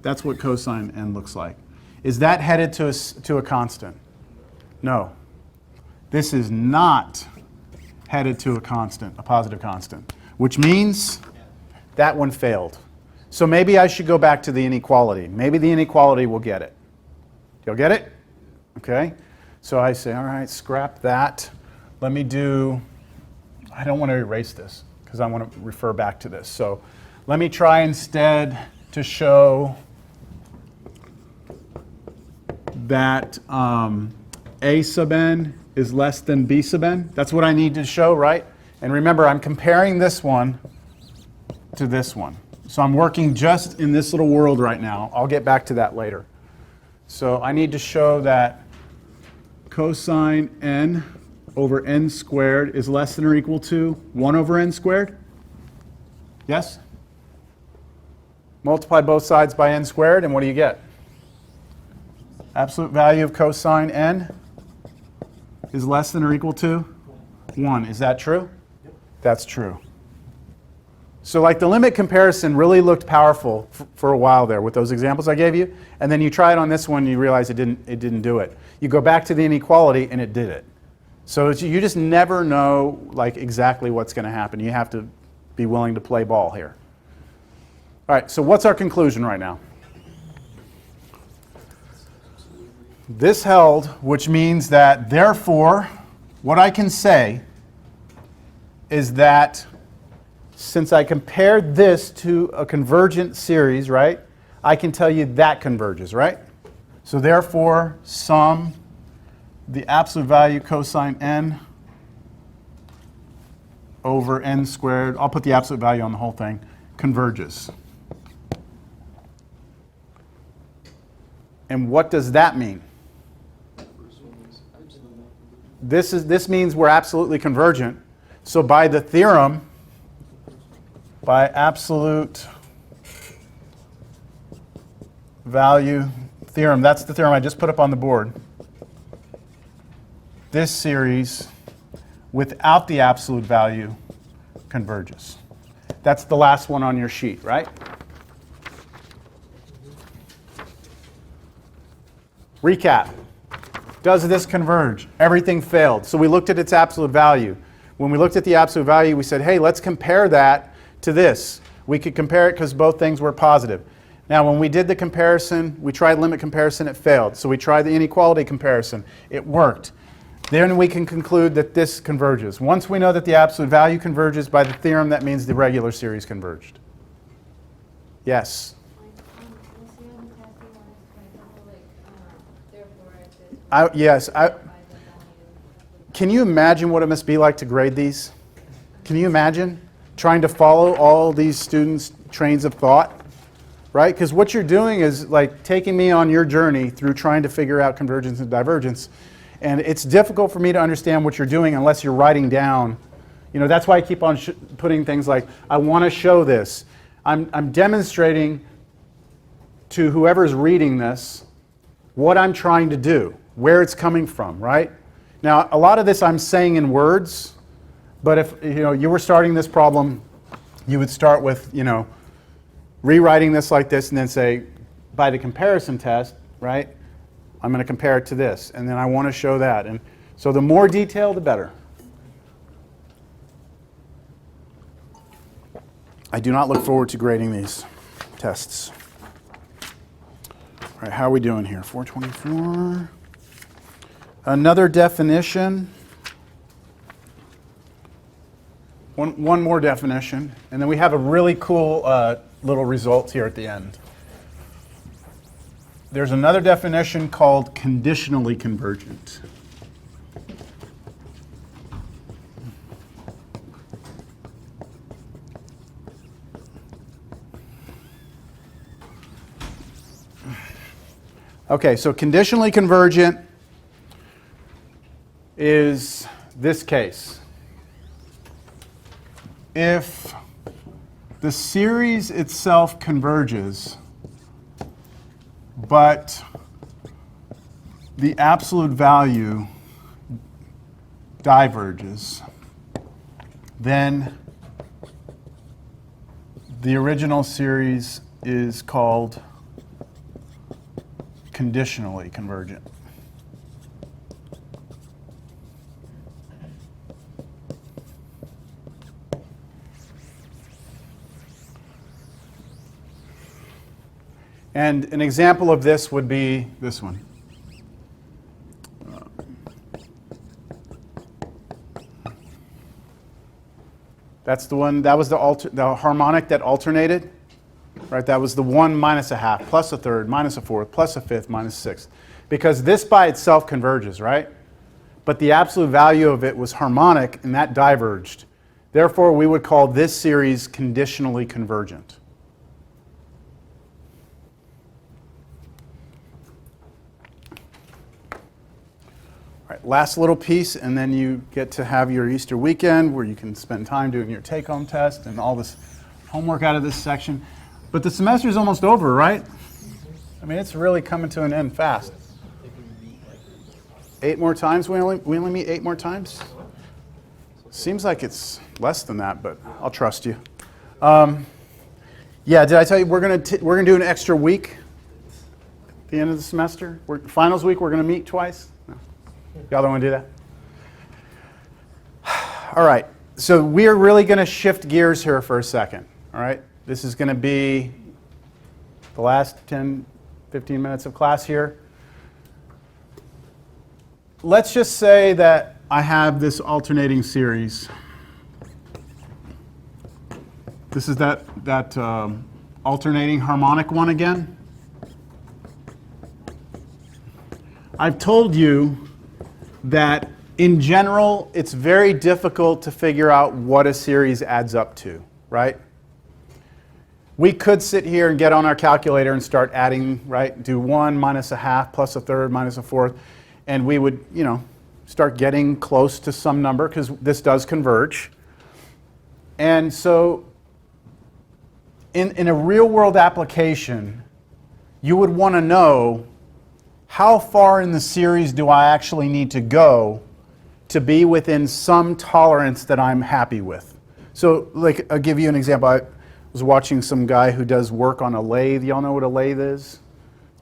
That's what cosine n looks like. Is that headed to a constant? No. This is not headed to a constant, a positive constant, which means that one failed. So maybe I should go back to the inequality. Maybe the inequality will get it. You'll get it? Okay. So I say, all right, scrap that. Let me do, I don't want to erase this because I want to refer back to this. So let me try instead to show that A sub n is less than B sub n. That's what I need to show, right? And remember, I'm comparing this one to this one. So I'm working just in this little world right now. I'll get back to that later. So I need to show that cosine n over n squared is less than or equal to 1 over n squared. Yes? Multiply both sides by n squared, and what do you get? Absolute value of cosine n is less than or equal to 1. Is that true? Yep. That's true. So like the limit comparison really looked powerful for a while there with those examples I gave you, and then you try it on this one and you realize it didn't do it. You go back to the inequality and it did it. So you just never know like exactly what's going to happen. You have to be willing to play ball here. All right, so what's our conclusion right now? This held, which means that therefore what I can say is that since I compared this to a convergent series, right, I can tell you that converges, right? So therefore, sum the absolute value cosine n over n squared, I'll put the absolute value on the whole thing, converges. And what does that mean? This means we're absolutely convergent. So by the theorem, by absolute value theorem, that's the theorem I just put up on the board, this series without the absolute value converges. That's the last one on your sheet, right? Recap. Does this converge? Everything failed. So we looked at its absolute value. When we looked at the absolute value, we said, hey, let's compare that to this. We could compare it because both things were positive. Now, when we did the comparison, we tried limit comparison, it failed. So we tried the inequality comparison. It worked. Then we can conclude that this converges. Once we know that the absolute value converges by the theorem, that means the regular series converged. Yes? Yes. Can you imagine what it must be like to grade these? Can you imagine trying to follow all these students' trains of thought? Right? Because what you're doing is like taking me on your journey through trying to figure out convergence and divergence. And it's difficult for me to understand what you're doing unless you're writing down. You know, that's why I keep on putting things like, I want to show this. I'm demonstrating to whoever's reading this what I'm trying to do, where it's coming from, right? Now, a lot of this I'm saying in words, but if you were starting this problem, you would start with, rewriting this like this and then say, by the comparison test, right, I'm going to compare it to this, and then I want to show that. And so the more detail, the better. I do not look forward to grading these tests. All right, how are we doing here? 424. Another definition. One more definition, and then we have a really cool little result here at the end. There's another definition called conditionally convergent. Okay, so conditionally convergent is this case. If the series itself converges, but the absolute value diverges, then the original series is called conditionally convergent. And an example of this would be this one. That's the one, that was the harmonic that alternated, right? That was the 1 minus a half, plus a third, minus a fourth, plus a fifth, minus a sixth. Because this by itself converges, right? But the absolute value of it was harmonic, and that diverged. Therefore, we would call this series conditionally convergent. All right, last little piece, and then you get to have your Easter weekend where you can spend time doing your take-home test and all this homework out of this section. But the semester is almost over, right? I mean, it's really coming to an end fast. 8 more times? We only meet 8 more times? Seems like it's less than that, but I'll trust you. Yeah, did I tell you we're gonna do an extra week at the end of the semester? Finals week, we're gonna meet twice? No. Y'all don't want to do that? All right, so we're really gonna shift gears here for a second, all right? This is gonna be the last 10, 15 minutes of class here. Let's just say that I have this alternating series. This is that alternating harmonic one again. I've told you that in general, it's very difficult to figure out what a series adds up to, right? We could sit here and get on our calculator and start adding, right? Do 1 minus a half plus a third minus a fourth. And we would, start getting close to some number because this does converge. And so in a real world application, you would want to know how far in the series do I actually need to go to be within some tolerance that I'm happy with. So like, I'll give you an example. I was watching some guy who does work on a lathe. Y'all know what a lathe is?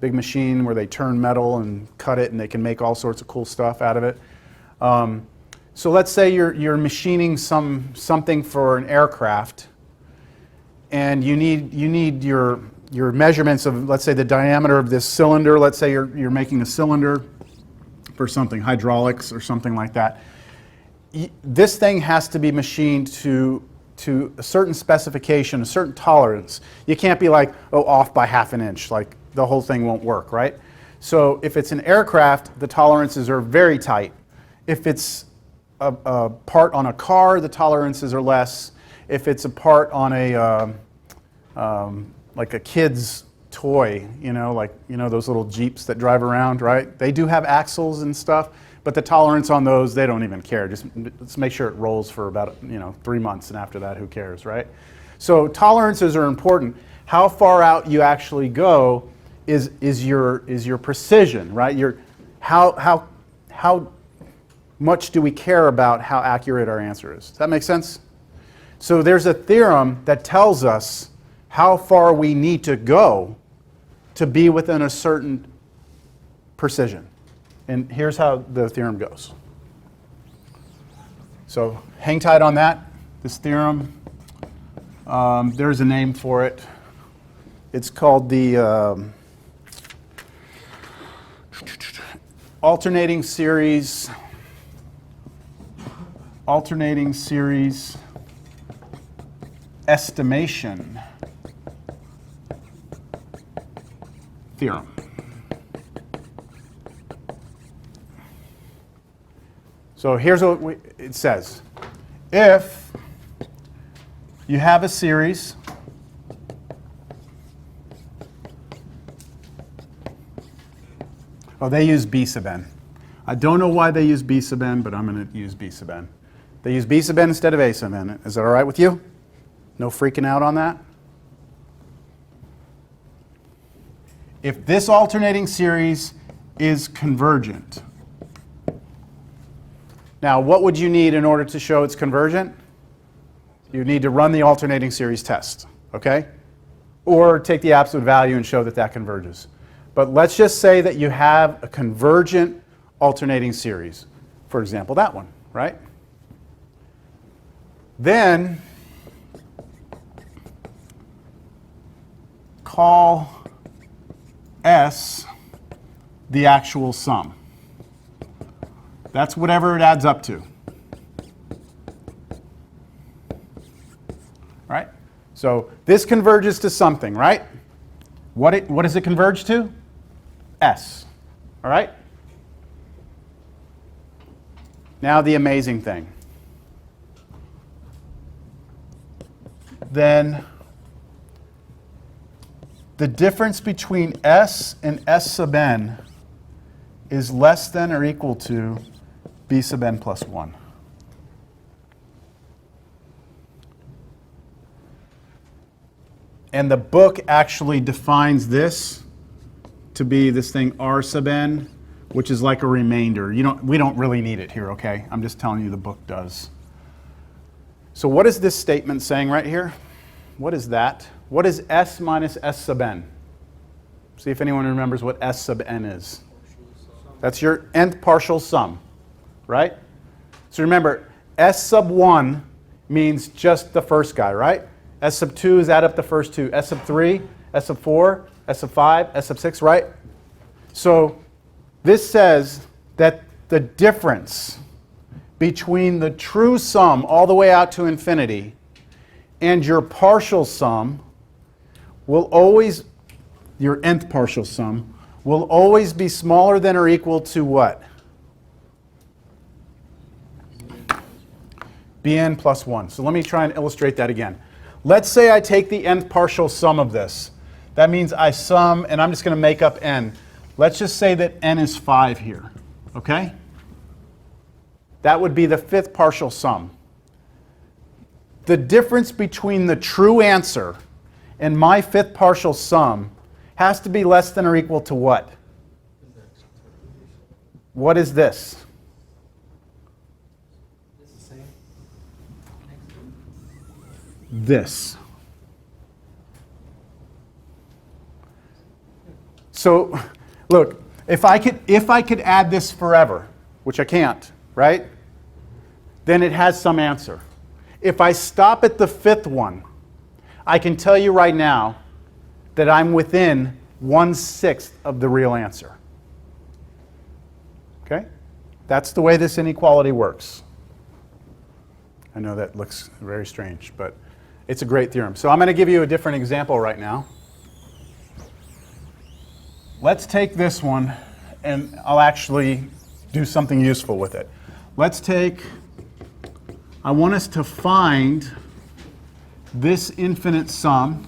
Big machine where they turn metal and cut it, and they can make all sorts of cool stuff out of it. So let's say you're machining something for an aircraft, and you need your measurements of, let's say, the diameter of this cylinder. Let's say you're making a cylinder for something, hydraulics or something like that. This thing has to be machined to a certain specification, a certain tolerance. You can't be like, off by ½ an inch, like the whole thing won't work, right? So if it's an aircraft, the tolerances are very tight. If it's a part on a car, the tolerances are less. If it's a part on a like a kid's toy, those little Jeeps that drive around, right? They do have axles and stuff, but the tolerance on those, they don't even care. Just let's make sure it rolls for about 3 months, and after that, who cares, right? So tolerances are important. How far out you actually go is your precision, right? How much do we care about how accurate our answer is? Does that make sense? So there's a theorem that tells us how far we need to go to be within a certain precision. And here's how the theorem goes. So hang tight on that, this theorem. There's a name for it. It's called the alternating series estimation theorem. So here's what it says. If you have a series they use B sub n. I don't know why they use B sub n, but I'm going to use B sub n. They use B sub n instead of A sub n. Is that all right with you? No freaking out on that? If this alternating series is convergent, now what would you need in order to show it's convergent? You need to run the alternating series test, okay? Or take the absolute value and show that that converges. But let's just say that you have a convergent alternating series. For example, that one, right? Then call S the actual sum. That's whatever it adds up to. Right? So this converges to something, right? What does it converge to? S. All right? Now the amazing thing. Then the difference between S and S sub n is less than or equal to B sub n plus 1. And the book actually defines this to be this thing R sub n, which is like a remainder. We don't really need it here, okay? I'm just telling you the book does. So what is this statement saying right here? What is that? What is S minus S sub n? See if anyone remembers what S sub n is. That's your nth partial sum, right? So remember, S sub 1 means just the first guy, right? S sub 2 is add up the first two. S sub 3, S sub 4, S sub 5, S sub 6, right? So this says that the difference between the true sum all the way out to infinity and your partial sum will always, your nth partial sum, will always be smaller than or equal to what? Bn plus 1. So let me try and illustrate that again. Let's say I take the nth partial sum of this. That means I sum, and I'm just going to make up n. Let's just say that n is 5 here, okay? That would be the fifth partial sum. The difference between the true answer and my fifth partial sum has to be less than or equal to what? What is this? This. So, look, if I could add this forever, which I can't, right? Then it has some answer. If I stop at the fifth one, I can tell you right now that I'm within 1/6 of the real answer. Okay? That's the way this inequality works. I know that looks very strange, but it's a great theorem. So I'm going to give you a different example right now. Let's take this one, and I'll actually do something useful with it. I want us to find this infinite sum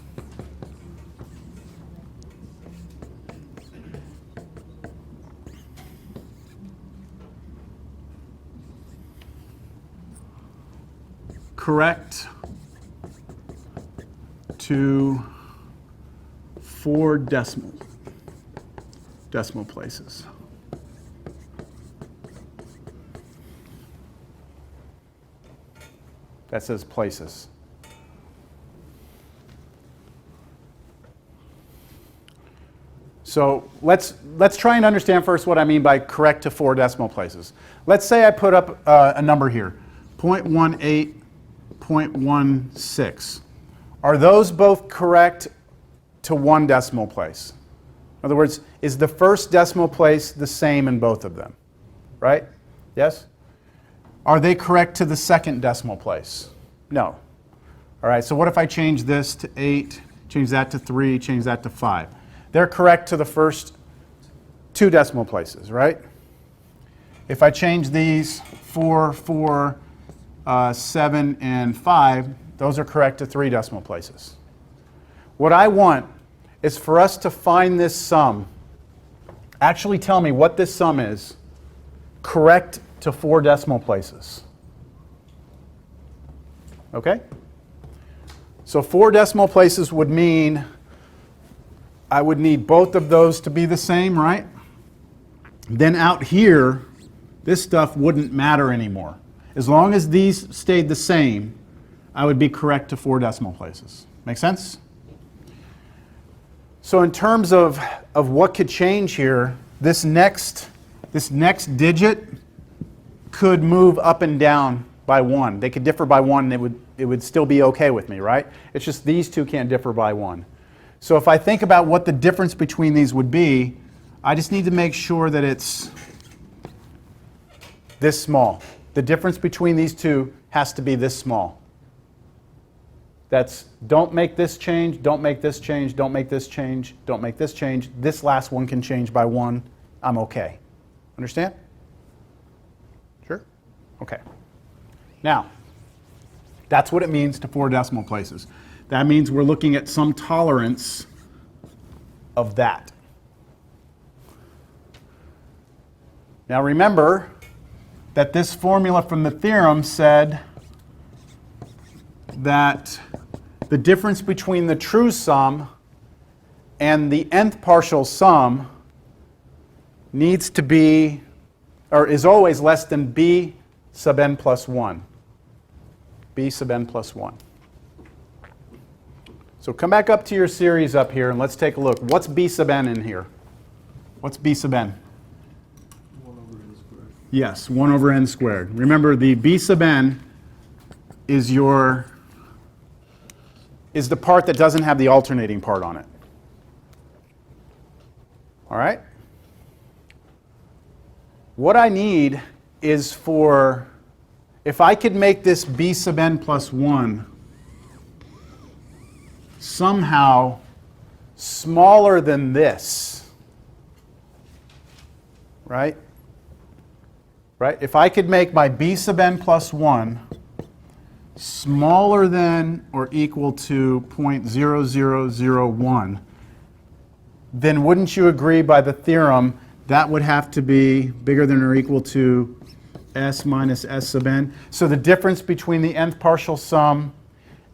correct to 4 decimal places. That says places. So let's try and understand first what I mean by correct to 4 decimal places. Let's say I put up a number here, 0.18, 0.16. Are those both correct to 1 decimal place? In other words, is the first decimal place the same in both of them? Right? Yes? Are they correct to the second decimal place? No. All right, so what if I change this to 8, change that to 3, change that to 5? They're correct to the first 2 decimal places, right? If I change these 4, 4, 7, and 5, those are correct to 3 decimal places. What I want is for us to find this sum. Actually tell me what this sum is correct to 4 decimal places. Okay? So 4 decimal places would mean I would need both of those to be the same, right? Then out here, this stuff wouldn't matter anymore. As long as these stayed the same, I would be correct to 4 decimal places. Make sense? So in terms of what could change here, this next digit could move up and down by 1. They could differ by 1 and it would still be okay with me, right? It's just these two can't differ by 1. So if I think about what the difference between these would be, I just need to make sure that it's this small. The difference between these two has to be this small. That's don't make this change, don't make this change, don't make this change, don't make this change. This last one can change by 1. I'm okay. Understand? Sure? Okay. Now, that's what it means to 4 decimal places. That means we're looking at some tolerance of that. Now remember that this formula from the theorem said that the difference between the true sum and the nth partial sum needs to be, or is always less than b sub n plus 1. B sub n plus 1. So come back up to your series up here and let's take a look. What's b sub n in here? What's b sub n? 1 over n squared. Yes, 1 over n squared. Remember, the b sub n is the part that doesn't have the alternating part on it. All right? What I need is for, if I could make this b sub n plus 1 somehow smaller than this, right? Right? If I could make my b sub n plus 1 smaller than or equal to 0.0001, then wouldn't you agree by the theorem that would have to be bigger than or equal to s minus s sub n? So the difference between the nth partial sum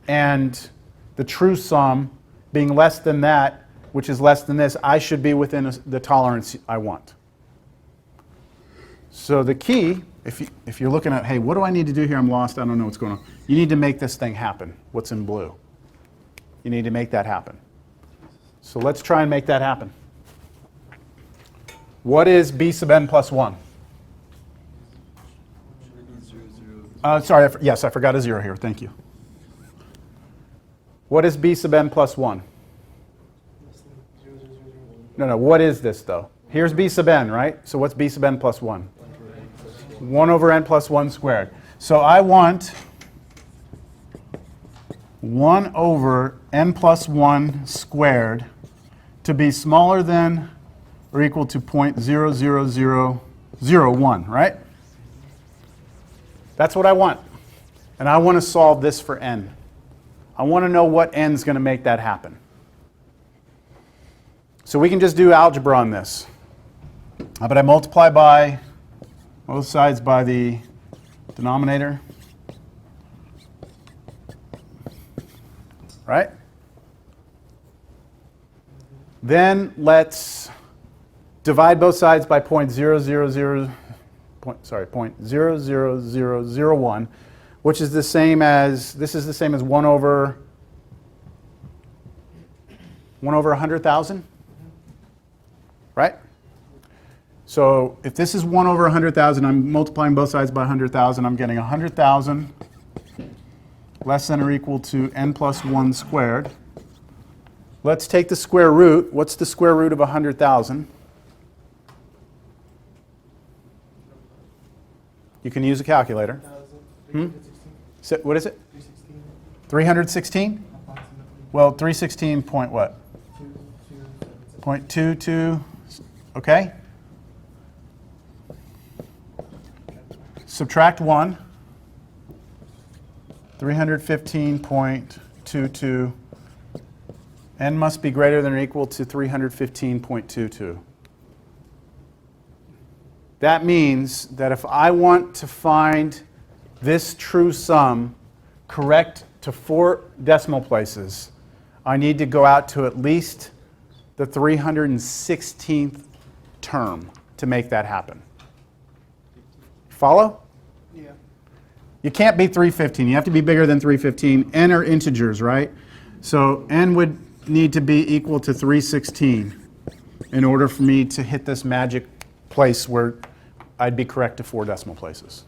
and the true sum being less than that, which is less than this, I should be within the tolerance I want. So the key, if you're looking at, hey, what do I need to do here? I'm lost. I don't know what's going on. You need to make this thing happen, what's in blue. You need to make that happen. So let's try and make that happen. What is b sub n plus 1? Sorry, yes, I forgot a 0 here. Thank you. What is b sub n plus 1? No, what is this, though? Here's b sub n, right? So what's b sub n plus 1? 1 over n plus 1 squared. So I want 1 over n plus 1 squared to be smaller than or equal to 0.00001, right? That's what I want. And I want to solve this for n. I want to know what n is going to make that happen. So we can just do algebra on this. But I multiply by both sides by the denominator. Right? Then let's divide both sides by 0.00001, which is the same as, this is the same as 1 over 100,000, right? So if this is 1 over 100,000, I'm multiplying both sides by 100,000, I'm getting 100,000 less than or equal to n plus 1 squared. Let's take the square root. What's the square root of 100,000? You can use a calculator. So, what is it? 316? Well, 316 point what? 0.22. Okay. Subtract 1. 315.22. N must be greater than or equal to 315.22. That means that if I want to find this true sum correct to 4 decimal places, I need to go out to at least the 316th term to make that happen. Follow? Yeah. You can't be 315. You have to be bigger than 315. N are integers, right? So n would need to be equal to 316 in order for me to hit this magic place where I'd be correct to 4 decimal places.